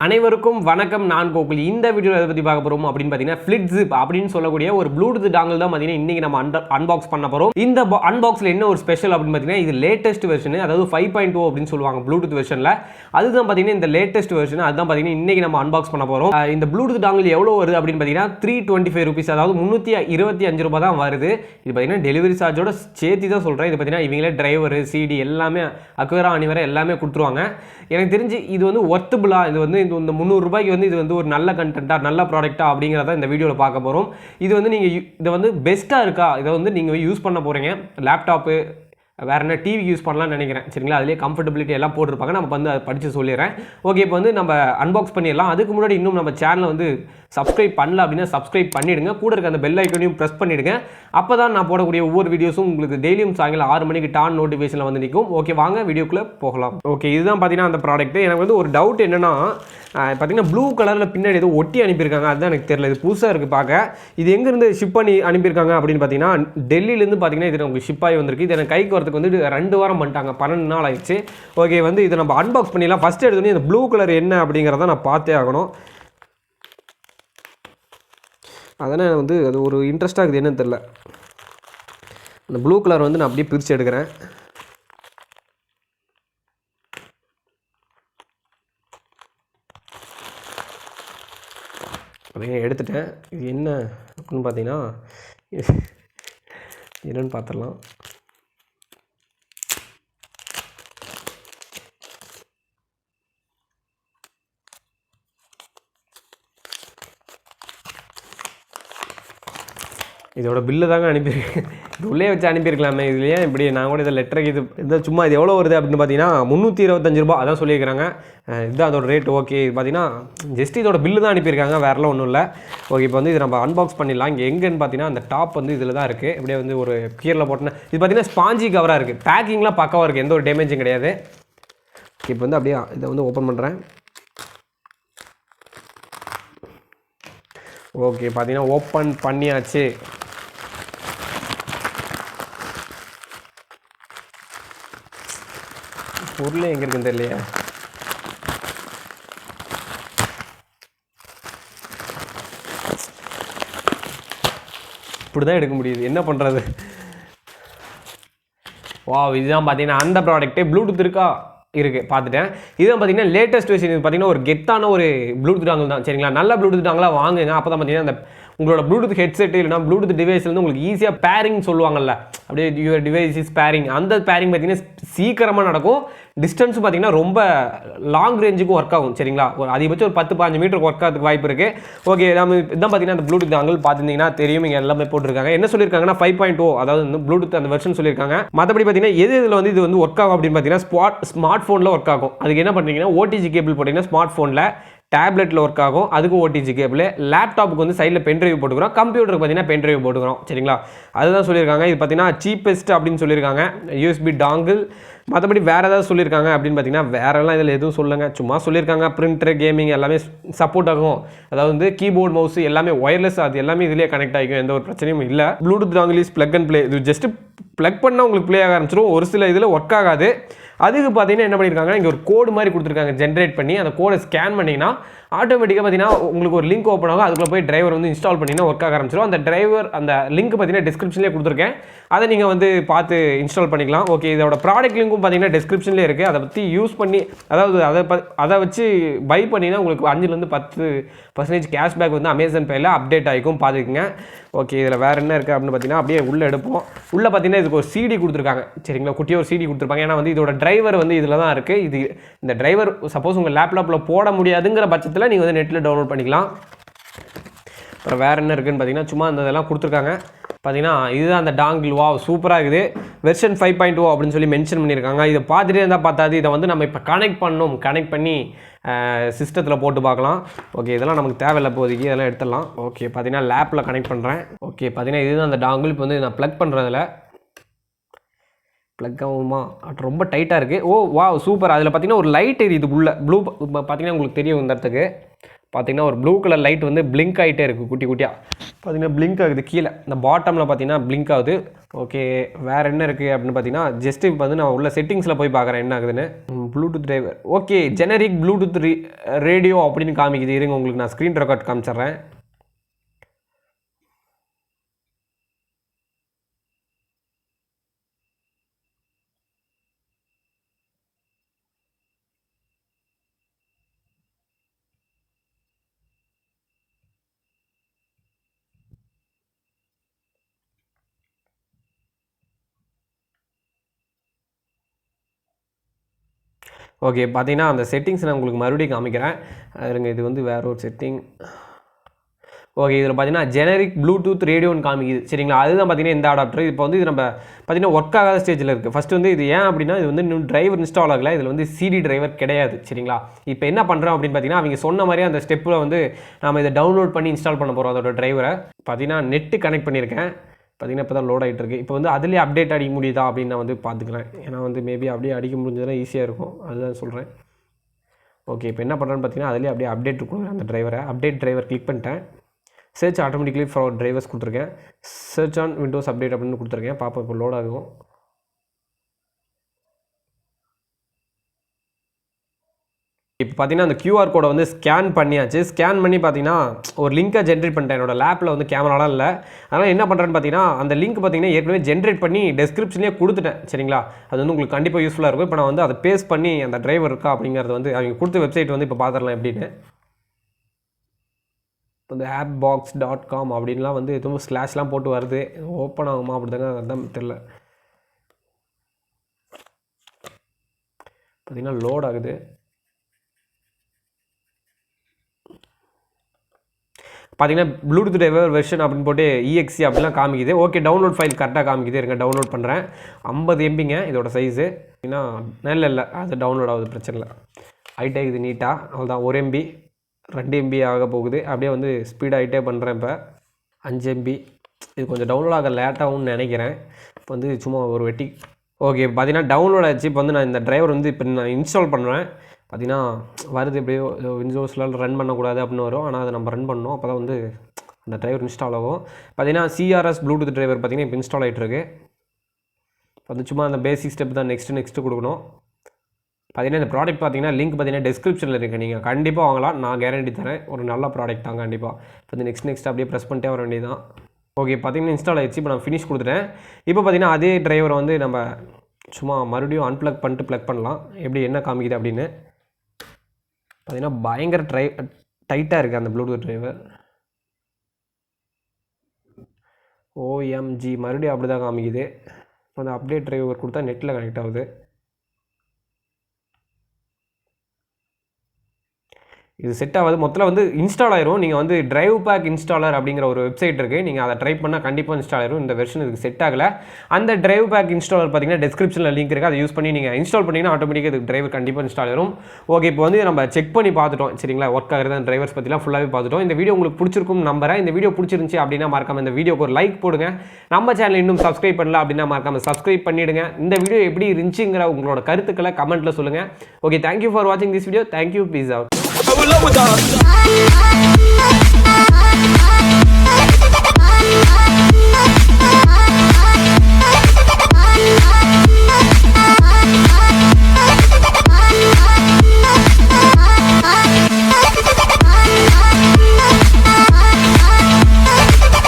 அனைவருக்கும் வணக்கம். நான் கோகுல். இந்த வீடியோவில் எதை பற்றி பார்க்க போகிறோம் அப்படின்னு பார்த்தீங்கன்னா Flitzip அப்படின்னு சொல்லக்கூடிய ஒரு ப்ளூடூத் டாங்கல் தான் பார்த்தீங்கன்னா இன்றைக்கி நம்ம அன்பாக்ஸ் பண்ண போகிறோம். இந்த அன்பாக்ஸில் என்ன ஒரு ஸ்பெஷல் அப்படின்னு பார்த்தீங்கன்னா இது லேட்டஸ்ட் வெர்ஷன், அதாவது 5.2 அப்படின்னு சொல்லுவாங்க ப்ளூடூத் வெர்ஷனில். அதுதான் பார்த்தீங்கன்னா இந்த லேட்டஸ்ட் வெர்ஷன். அதுதான் பார்த்தீங்கன்னா இன்றைக்கி நம்ம அன்பாக்ஸ் பண்ண போகிறோம். இந்த ப்ளூடூத் டாங்கல் எவ்வளோ வருது அப்படின்னு பார்த்தீங்கன்னா 325 rupees, அதாவது 325 ரூபாய் தான் வருது. இது பார்த்தீங்கன்னா டெலிவரி சார்ஜோட சேர்த்து தான் சொல்கிறேன். இது பார்த்தீங்கன்னா இவங்களே டிரைவர், சிடி எல்லாமே அக்வேரா அனிவரை எல்லாமே கொடுத்துருவாங்க. எனக்கு தெரிஞ்சு இது வந்து ஒர்த்தபுளா, இது வந்து இந்த 300 ரூபாய்க்கு வந்து இது வந்து ஒரு நல்ல கண்டென்ட்டாக நல்ல ப்ராடக்ட்டாக அப்படிங்கிறத இந்த வீடியோவில் பார்க்க போகிறோம். இது வந்து நீங்கள் இதை வந்து பெஸ்ட்டாக இருக்கா, இதை வந்து நீங்கள் யூஸ் பண்ண போகிறீங்க, லேப்டாப்பு வேறு என்ன டிவி யூஸ் பண்ணலாம்னு நினைக்கிறேன். சரிங்களா, அதிலே கம்ஃபர்டபிலிட்டி எல்லாம் போட்டிருப்பாங்க. நம்ம வந்து அதை படித்து சொல்லிடுறேன். ஓகே, இப்போ வந்து நம்ம அன்பாக்ஸ் பண்ணிடலாம். அதுக்கு முன்னாடி இன்னும் நம்ம சேனலை வந்து சப்ஸ்கிரைப் பண்ணல அப்படின்னா சப்ஸ்கிரைப் பண்ணிவிடுங்க. கூட இருக்க அந்த பெல் ஐக்கனையும் ப்ரெஸ் பண்ணிவிடுங்க. அப்போ தான் நான் போடக்கூடிய ஒவ்வொரு வீடியோஸும் உங்களுக்கு டெய்லியும் சாயங்காலம் 6 மணிக்கு டான் நோட்டிஃபிகேஷனில் வந்து நிற்கும். ஓகே, வாங்க வீடியோக்குள்ளே போகலாம். ஓகே, இதுதான் பார்த்தீங்கன்னா அந்த ப்ராடக்ட்டு. எனக்கு வந்து ஒரு டவுட் என்னென்னா, பார்த்தீங்கன்னா ப்ளூ கலரில் பின்னாடி ஏதோ ஒட்டி அனுப்பியிருக்காங்க. அதுதான் எனக்கு தெரியல, இது புதுசாக இருக்குது பார்க்க. இது எங்கேருந்து ஷிப் பண்ணி அனுப்பியிருக்காங்க அப்படின்னு பார்த்தீங்கன்னா டெல்லியிலேருந்து பார்த்தீங்கன்னா இது உங்களுக்கு ஷிப் ஆகி வந்திருக்கு. இது எனக்கு கைக்கு வரதுக்கு வந்து 2 வாரம் பண்ணிட்டாங்க, 12 நாள் ஆயிடுச்சு. ஓகே, வந்து இதை நம்ம அன்பாக்ஸ் பண்ணிடலாம். ஃபஸ்ட்டு எடுத்தோடனே இந்த ப்ளூ கலர் என்ன அப்படிங்கிறத நான் பார்த்தே ஆகணும். அதனால் வந்து அது ஒரு இன்ட்ரெஸ்ட்டாக இருக்குது, என்னன்னு தெரில. அந்த ப்ளூ கலர் வந்து நான் அப்படியே பிரித்து எடுக்கிறேன். அப்படியே எடுத்துட்டேன். இது என்ன அப்படின்னு பார்த்தீங்கன்னா என்னென்னு பார்த்துடலாம். இதோட பில்லு தாங்க அனுப்பியிருக்கேன். இது உள்ளே வச்சு அனுப்பியிருக்கலாமே, இதுலையே இப்படி நான் கூட இதை லெட்டருக்கு இது சும்மா இது எவ்வளோ வருது அப்படின்னு பார்த்தீங்கன்னா 325 ரூபா அதான் சொல்லியிருக்கிறாங்க. இதுதான் அதோட ரேட். ஓகே, இது பார்த்தீங்கன்னா ஜஸ்ட் இதோட பில்லு தான் அனுப்பியிருக்காங்க, வேறெல்லாம் ஒன்றும் இல்லை. ஓகே, இப்போ வந்து இது நம்ம அன்பாக்ஸ் பண்ணிடலாம். இங்கே எங்கேன்னு பார்த்தீங்கன்னா அந்த டாப் வந்து இதில் தான் இருக்குது. இப்படியே வந்து ஒரு கீரில் போட்டேன்னா இது பார்த்தீங்கன்னா ஸ்பாஞ்சி கவராக இருக்குது. பேக்கிங்லாம் பக்காவாக இருக்குது, எந்த ஒரு டேமேஜும் கிடையாது. இப்போ வந்து அப்படியே இதை வந்து ஓப்பன் பண்ணுறேன். ஓகே, பார்த்தீங்கன்னா ஓப்பன் பண்ணியாச்சு. பொருளே எங்கே இருக்குன்னு தெரியலையே. இப்படி தான் எடுக்க முடியுது, என்ன பண்ணுறது. வா, இதுதான் பார்த்தீங்கன்னா அந்த ப்ராடக்ட்டு. ப்ளூடூத் இருக்கா இருக்குது, பார்த்துட்டேன். இதுதான் பார்த்தீங்கன்னா லேட்டஸ்ட் வெர்ஷன். இது பார்த்தீங்கன்னா ஒரு கெத்தான ஒரு ப்ளூடூத் டாங்கல் தான். சரிங்களா, நல்ல ப்ளூடூத் டாங்கலாக வாங்குங்க. அப்போ தான் பார்த்தீங்கன்னா அந்த உங்களோட ப்ளூடூத் ஹெட்செட் இல்லைனா ப்ளூடூத் டிவைஸ்லேருந்து உங்களுக்கு ஈஸியாக பேரிங் சொல்லுவாங்கல்ல, அப்படியே யுவர் டிவைஸ் இஸ் பேரிங், அந்த பேரிங் பார்த்தீங்கன்னா சீக்கிரமாக நடக்கும். டிஸ்டன்ஸும் பார்த்தீங்கன்னா ரொம்ப லாங் ரேஞ்சுக்கும் ஒர்க் ஆகும். சரிங்களா, ஒரு அதிகபட்சம் ஒரு 10-15 மீட்டருக்கு ஒர்க் ஆகிறதுக்கு வாய்ப்பு இருக்குது. ஓகே, நம்ம இதான் பார்த்தீங்கன்னா அந்த ப்ளூடூத் டாங்கல் பார்த்துருந்தீங்கன்னா தெரியும். இங்கே எல்லாமே போட்டிருக்காங்க. என்ன சொல்லியிருக்காங்கன்னா 5.0, அதாவது வந்து ப்ளூடூத் அந்த வெர்ஷன் சொல்லியிருக்காங்க. மற்றபடி பார்த்தீங்கன்னா இதில் வந்து இது வந்து ஒர்க் ஆகும் அப்படின்னு பார்த்தீங்கன்னா ஸ்மார்ட் ஃபோனில் ஒர்க் ஆகும். அதுக்கு என்ன பண்ணுறீங்கன்னா ஓடிஜி கேபிள் போட்டிங்கன்னா ஸ்மார்ட் ஃபோனில், டேப்லெட்டில் ஒர்க் ஆகும், அதுக்கும் ஓடிஜி கேபிள். லேப்டாப்புக்கு வந்து சைடில் பென்ட்ரைவ் போட்டுக்கிறோம், கம்ப்யூட்டருக்கு பார்த்தீங்கன்னா பென்ட்ரைவ் போட்டுக்கிறோம். சரிங்களா, அதுதான் சொல்லியிருக்காங்க. இது பார்த்தீங்கன்னா சீப்பஸ்ட் அப்படின்னு சொல்லியிருக்காங்க, யூஎஸ்பி டாங்கிள். மற்றபடி வேறு ஏதாவது சொல்லியிருக்காங்க அப்படின்னு பார்த்தீங்கன்னா வேறெல்லாம் இதில் எதுவும் சொல்லுங்க, சும்மா சொல்லியிருக்காங்க. பிரிண்டர், கேமிங் எல்லாமே சப்போர்ட் ஆகும். அதாவது வந்து கீபோர்ட், மவுஸ் எல்லாமே ஒயர்லெஸ், அது எல்லாமே இதிலே கனெக்ட் ஆகிக்கும், எந்த ஒரு பிரச்சனையும் இல்லை. Bluetooth dongle is plug and play. இது ஜஸ்ட் பிளக் பண்ணால் உங்களுக்கு ப்ளே ஆக ஆரம்பிச்சிடும். ஒரு சில இதில் ஒர்க் ஆகாது. அதுக்கு பார்த்தீங்கன்னா என்ன பண்ணியிருக்காங்கன்னா இங்கே ஒரு கோடு மாதிரி கொடுத்துருக்காங்க, ஜென்ரேட் பண்ணி அந்த கோடை ஸ்கேன் பண்ணிங்கன்னா ஆட்டோமேட்டிக்காக பார்த்தீங்கன்னா உங்களுக்கு ஒரு லிங்க் ஓப்பன் ஆகும். அதுக்குள்ளே போய் டிரைவர் வந்து இன்ஸ்டால் பண்ணிங்கன்னா ஒர்க் ஆக ஆரம்பிச்சிடும். அந்த டிரைவர் அந்த லிங்க் பார்த்தீங்கன்னா டிஸ்கிரிப்ஷன்லேயே கொடுத்துருக்கேன், அதை நீங்கள் வந்து பார்த்து இன்ஸ்டால் பண்ணிக்கலாம். ஓகே, இதோட ப்ராடக்ட் லிங்க்கும் பார்த்தீங்கன்னா டிஸ்கிரிப்ஷன்லேயே இருக்குது. அதை பற்றி யூஸ் பண்ணி, அதாவது அதை வச்சு பை பண்ணிங்கன்னா உங்களுக்கு 5-10% கேஷ்பேக் வந்து அமேசான் பேயில் அப்டேட் ஆகிக்கும், பார்த்துக்குங்க. ஓகே, இதில் வேறு என்ன இருக்குது அப்படின்னு பார்த்தீங்கன்னா அப்படியே உள்ளே எடுப்போம். உள்ளே பார்த்தீங்கன்னா இதுக்கு ஒரு சிடி கொடுத்துருக்காங்க. சரிங்களா, குட்டியாக ஒரு சிடி கொடுத்துருப்பாங்க. ஏன்னா வந்து இதோட டிரைவர் வந்து இதில் தான் இருக்குது. இது இந்த டிரைவர் சப்போஸ் உங்கள் லேப்டாப்பில் போட முடியாதுங்கிற பட்சத்தில் நீங்கள் வந்து நெட்டில் டவுன்லோட் பண்ணிக்கலாம். அப்புறம் வேறு என்ன இருக்குதுன்னு பார்த்தீங்கன்னா சும்மா அந்த இதெல்லாம் கொடுத்துருக்காங்க. பார்த்தீங்கன்னா இதுதான் அந்த டாங்கிள். வா, சூப்பராக இருக்குது. வெர்ஷன் 5.0 அப்படின்னு சொல்லி மென்ஷன் பண்ணியிருக்காங்க. இதை பார்த்துட்டே இருந்தால் பார்த்தாது, இதை வந்து நம்ம இப்போ கனெக்ட் பண்ணி சிஸ்டத்தில் போட்டு பார்க்கலாம். ஓகே, இதெல்லாம் நமக்கு தேவையில்லை போதைக்கு, இதெல்லாம் எடுத்துடலாம். ஓகே, பார்த்தீங்கன்னா லேப்பில் கனெக்ட் பண்ணுறேன். ஓகே, பார்த்தீங்கன்னா இதுதான் அந்த டாங்கிள். இப்போ வந்து நான் ப்ளக் பண்ணுறதில்ல, ப்ளக் ஆகுமா, ரொம்ப டைட்டாக இருக்குது. ஓ வா, சூப்பர். அதில் பார்த்தீங்கன்னா ஒரு லைட் எரியுது உள்ள ப்ளூ. பார்த்தீங்கன்னா உங்களுக்கு தெரியும் இந்த இடத்துக்கு பார்த்தீங்கன்னா ஒரு ப்ளூ கலர் லைட் வந்து பிளிங்க் ஆகிட்டே இருக்குது, குட்டி குட்டியாக பார்த்தீங்கன்னா பிளிங்க் ஆகுது. கீழே இந்த பாட்டமில் பார்த்தீங்கன்னா பிளிங்க் ஆகுது. ஓகே, வேறு என்ன இருக்குது அப்படின்னு பார்த்தீங்கன்னா, ஜஸ்ட்டு இப்போ வந்து நான் உள்ள செட்டிங்ஸில் போய் பார்க்குறேன் என்ன ஆகுதுன்னு. Bluetooth driver okay, generic Bluetooth radio அப்படின்னு காமிக்குது. இருங்க, உங்களுக்கு நான் ஸ்க்ரீன் ரெக்கார்ட் காமிச்சிட்றேன். ஓகே, பார்த்தீங்கன்னா அந்த செட்டிங்ஸ் நான் உங்களுக்கு மறுபடியும் காமிக்கிறேன். இருங்க, இது வந்து வேற ஒரு செட்டிங். ஓகே, இதில் பார்த்தீங்கன்னா ஜெனரிக் ப்ளூடூத் ரேடியோன்னு காமிக்குது. சரிங்களா, அதுதான் பார்த்தீங்கன்னா இந்த அடாப்டர். இப்போ வந்து இது நம்ம பார்த்தீங்கன்னா ஒர்க் ஆகாத ஸ்டேஜில் இருக்குது. ஃபஸ்ட்டு வந்து இது ஏன் அப்படின்னா, இது வந்து இன்னும் டிரைவர் இன்ஸ்டால் ஆகலை. இதில் வந்து சிடி டிரைவர் கிடையாது. சரிங்களா, இப்போ என்ன பண்ணுறோம் அப்படின்னு பார்த்தீங்கன்னா, அவங்க சொன்ன மாதிரி அந்த ஸ்டெப்பில் வந்து நம்ம இதை டவுன்லோட் பண்ணி இன்ஸ்டால் பண்ண போகிறோம் அதோட டிரைவரை. பார்த்தீங்கன்னா நெட்டு கனெக்ட் பண்ணியிருக்கேன். பார்த்தீங்கன்னா இப்போ தான் லோட் ஆகிட்டு இருக்குது. இப்போ வந்து அதிலே அப்டேட் அடிக்க முடியுதா அப்படின்னு நான் வந்து பார்த்துக்கிறேன். ஏன்னா வந்து மேபி அப்படியே அடிக்க முடிஞ்சதுன்னா ஈஸியாக இருக்கும், அதுதான் சொல்கிறேன். ஓகே, இப்போ என்ன பண்ணுறேன்னு பார்த்தீங்கன்னா, அதிலே அப்படியே அப்டேட் இருக்கும் அந்த டிரைவரை. அப்டேட் டிரைவர் கிளிக் பண்ணிட்டேன். சர்ச் ஆட்டோமேட்டிக்லி ஃபார் டிரைவர்ஸ் கொடுத்துருக்கேன். சர்ச் ஆன் விண்டோஸ் அப்டேட் அப்படின்னு கொடுத்துருக்கேன். பாப்பா இப்போ லோட் ஆகும். இப்போ பார்த்தீங்கன்னா அந்த கியூஆர் கோடை வந்து ஸ்கேன் பண்ணியாச்சு. ஸ்கேன் பண்ணி பார்த்தீங்கன்னா ஒரு லிங்கை ஜென்ரேட் பண்ணிட்டேன். என்னோட லேப்பில் வந்து கேமராலாம் இல்லை. அதனால் என்ன பண்ணுறேன்னு பார்த்தீங்கன்னா, அந்த லிங்க் பார்த்தீங்கன்னா ஏற்கனவே ஜென்ரேட் பண்ணி டெஸ்கிரிப்ஷன்லேயே கொடுத்துட்டேன். சரிங்களா, அது வந்து உங்களுக்கு கண்டிப்பாக யூஸ்ஃபுல்லாக இருக்கும். இப்போ நான் வந்து அதை பேஸ்ட் பண்ணி அந்த டிரைவர் இருக்கா அப்படிங்கிறது வந்து அவங்க கொடுத்த வெப்சைட் வந்து இப்போ பார்த்துடலாம் எப்படின்னு. இந்த appbox.com அப்படின்லாம் வந்து எதுவும் ஸ்லாஷ்லாம் போட்டு வருது. ஓப்பன் ஆகுமா அப்படிதாங்க, அதான் தெரில. பார்த்தீங்கன்னா லோட் ஆகுது. பார்த்தீங்கன்னா ப்ளூடூத் டிரைவர் வெர்ஷன் அப்படின்னு போட்டு EXE அப்படிலாம் காமிக்குது. ஓகே, டவுன்லோட் ஃபைல் கரெக்டாக காமிக்குது. இருங்க, டவுன்லோட் பண்ணுறேன். 50 MBங்க இதோட சைஸு. ஏன்னா இல்லை அது டவுன்லோட் ஆகுது, பிரச்சனை இல்லை. ஆகிட்டே இது நீட்டாக. அவ்வளோதான், 1 MB 2 MB ஆக போகுது. அப்படியே வந்து ஸ்பீடாகிட்டே பண்ணுறேன். இப்போ 5 MB. இது கொஞ்சம் டவுன்லோட் ஆக லேட்டாகும்னு நினைக்கிறேன். இப்போ வந்து சும்மா ஒரு வெட்டி. ஓகே, பார்த்தீங்கன்னா டவுன்லோட் ஆச்சு. இப்போ வந்து நான் இந்த டிரைவர் வந்து இப்போ நான் இன்ஸ்டால் பண்ணுறேன். பார்த்தீங்கன்னா வருது எப்படியோ விண்டோஸ்லாம் ரன் பண்ணக்கூடாது அப்படின்னு வரும். ஆனால் அதை நம்ம ரன் பண்ணோம், அப்போ தான் வந்து அந்த டிரைவர் இன்ஸ்டால் ஆகும். பார்த்தீங்கன்னா CRS ப்ளூடூத் டிரைவர் பார்த்தீங்கன்னா இப்போ இன்ஸ்டால் ஆகிட்டுருக்கு. இப்போ வந்து சும்மா அந்த பேசிக் ஸ்டெப் தான் நெக்ஸ்ட்டு கொடுக்கணும். பார்த்தீங்கன்னா இந்த ப்ராடக்ட் பார்த்தீங்கன்னா லிங்க் பார்த்தீங்கன்னா டிஸ்கிரிப்ஷனில் இருக்குது. நீங்கள் கண்டிப்பாக வாங்கலாம், நான் கேரண்டி தரேன். ஒரு நல்ல ப்ராடக்ட் தான் கண்டிப்பாக. இப்போ வந்து நெக்ஸ்ட் அப்படியே ப்ரெஸ் பண்ணிட்டே வர வேண்டியது தான். ஓகே, பார்த்தீங்கன்னா இன்ஸ்டால் ஆகிடுச்சு. இப்போ நான் ஃபினிஷ் கொடுத்துட்டேன். இப்போ பார்த்தீங்கன்னா அதே டிரைவரை வந்து நம்ம சும்மா மறுபடியும் அன்ப்ளக் பண்ணிட்டு ப்ளக் பண்ணலாம். எப்படி என்ன காமிக்குது அப்படின்னு பார்த்தீங்கன்னா பயங்கர டைட்டாக இருக்குது அந்த ப்ளூடூத் டிரைவர். OMG மறுபடியும் அப்படி தான் காமிக்குது. அந்த அப்டேட் டிரைவர் கொடுத்தா நெட்டில் கனெக்ட் ஆகுது. இது செட் ஆகாது. மொத்தத்தில் வந்து இன்ஸ்டால் ஆயிரும். நீங்கள் வந்து டிரைவ் பேக் இன்ஸ்டாலர் அப்படிங்கிற ஒரு வெப்சைட் இருக்குது. நீங்கள் அதை ட்ரை பண்ணால் கண்டிப்பாக இன்ஸ்டால் ஆயிரும். இந்த வெர்ஷன் இதுக்கு செட் ஆகலை. அந்த டிரைவ் பேக் இன்ஸ்டாலர் பார்த்தீங்கன்னா டிஸ்கிரிப்ஷனில் லிங்க் இருக்குது. அதை யூஸ் பண்ணி நீங்கள் இன்ஸ்டால் பண்ணிங்கன்னா ஆட்டோமேட்டிக்காக இதுக்கு டிரைவர் கண்டிப்பாக இன்ஸ்டால் ஆயிரும். ஓகே, இப்போ வந்து நம்ம செக் பண்ணி பார்த்துட்டோம். சரிங்களா, ஒர்க் ஆகிறது அந்த டிரைவர்ஸ் பற்றிலாம் ஃபுல்லாகவே பார்த்துட்டோம். இந்த வீடியோ உங்களுக்கு பிடிச்சிருக்கும் நம்புறேன். இந்த வீடியோ பிடிச்சிருந்துச்சி அப்படின்னா மறக்காம இந்த வீடியோக்கு ஒரு லைக் போடுங்க. நம்ம சேனல் இன்னும் சப்ஸ்கிரைப் பண்ணல அப்படின்னா மறக்காம சப்ஸ்கிரைப் பண்ணிவிடுங்க. இந்த வீடியோ எப்படி இருந்துச்சுங்கிற உங்களோட கருத்துக்களை கமெண்ட்டில் சொல்லுங்கள். ஓகே, தேங்க்யூ ஃபார் வாட்சிங் this video. Thank you, peace out. I will love with us.